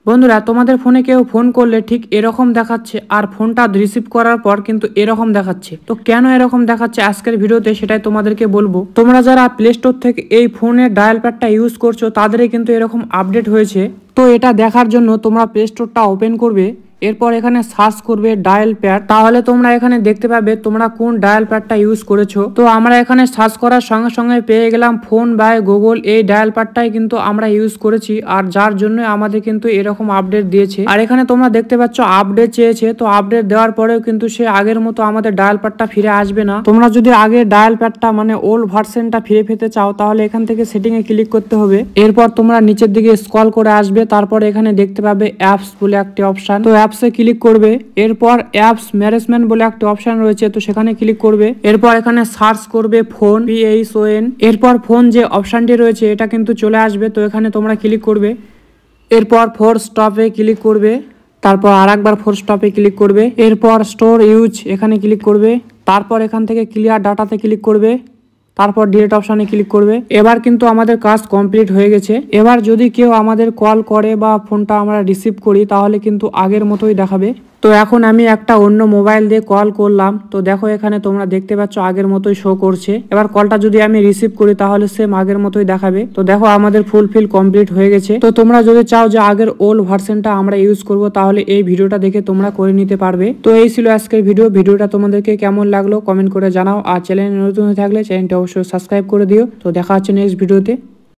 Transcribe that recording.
বন্ধুরা, তোমাদের ফোনে কেউ ফোন করলে ঠিক এরকম দেখাচ্ছে, আর ফোনটা রিসিভ করার পর কিন্তু এরকম দেখাচ্ছে। তো কেন এরকম দেখাচ্ছে আজকের ভিডিওতে সেটাই তোমাদেরকে বলবো। তোমরা যারা প্লে স্টোর থেকে এই ফোনের ডায়াল প্যাডটা ইউজ করছো তাদেরই কিন্তু এরকম আপডেট হয়েছে। তো এটা দেখার জন্য তোমরা প্লে স্টোরটা ওপেন করবে, এরপর এখানে সার্চ করবে ডায়াল প্যাড। তাহলে তোমরা এখানে দেখতে পাবে তোমরা কোন ডায়াল প্যাডটা ইউজ করেছো। তো আমরা এখানে সার্চ করার সঙ্গে সঙ্গে পেয়ে গেলাম ফোন বাই গুগল। এই ডায়াল প্যাডটাই কিন্তু আমরা ইউজ করেছি, আর যার জন্য আমাদের কিন্তু এরকম আপডেট দিয়েছে। আর এখানে তোমরা দেখতে পাচ্ছ আপডেট চেয়েছে, তো আপডেট দেওয়ার পরেও কিন্তু সে আগের মতো আমাদের ডায়াল প্যাডটা ফিরে আসবে না। তোমরা যদি আগে ডায়াল প্যাডটা মানে ওল্ড ভার্সনটা ফিরে পেতে চাও তাহলে এখান থেকে সেটিং এ ক্লিক করতে হবে। এরপর তোমরা নিচের দিকে স্ক্রল করে আসবে, তারপর এখানে দেখতে পাবে অ্যাপস বলে একটি অপশন। তো অ্যাপসে ক্লিক করবে, এরপর অ্যাপস ম্যানেজমেন্ট বলে একটা অপশন রয়েছে, তো সেখানে ক্লিক করবে। এরপর এখানে সার্চ করবে ফোন, PHON। এরপর ফোন যে অপশনটি রয়েছে এটা কিন্তু চলে আসবে, তো এখানে তোমরা ক্লিক করবে। এরপর ফোর স্টপে ক্লিক করবে, তারপর আরেকবার ফোর স্টপে ক্লিক করবে। এরপর স্টোর ইউজ এখানে ক্লিক করবে, তারপর এখান থেকে ক্লিয়ার ডাটাতে ক্লিক করবে, তারপর ডিলিট অপশানে ক্লিক করবে। এবার কিন্তু আমাদের কাজ কমপ্লিট হয়ে গেছে। এবার যদি কেউ আমাদের কল করে বা ফোনটা আমরা রিসিভ করি তাহলে কিন্তু আগের মতোই দেখাবে। তো এখন আমি একটা অন্য মোবাইল দিয়ে কল করলাম, তো দেখো এখানে তোমরা দেখতে পাচ্ছ আগের মতোই শো করছে। এবার কলটা যদি আমি রিসিভ করি তাহলে সেম আগের মতোই দেখাবে। তো দেখো আমাদের ফুলফিল কমপ্লিট হয়ে গেছে। তো তোমরা যদি চাও যে আগের ওল্ড ভার্সনটা আমরা ইউজ করব তাহলে এই ভিডিওটা দেখে তোমরা করে নিতে পারবে। তো এই ছিল আজকের ভিডিওটা তোমাদেরকে কেমন লাগলো কমেন্ট করে জানাও, আর চ্যানেলে নতুন হয়ে থাকলে চ্যানেলটা অবশ্যই সাবস্ক্রাইব করে দিও। তো দেখা হচ্ছে নেক্সট ভিডিওতে।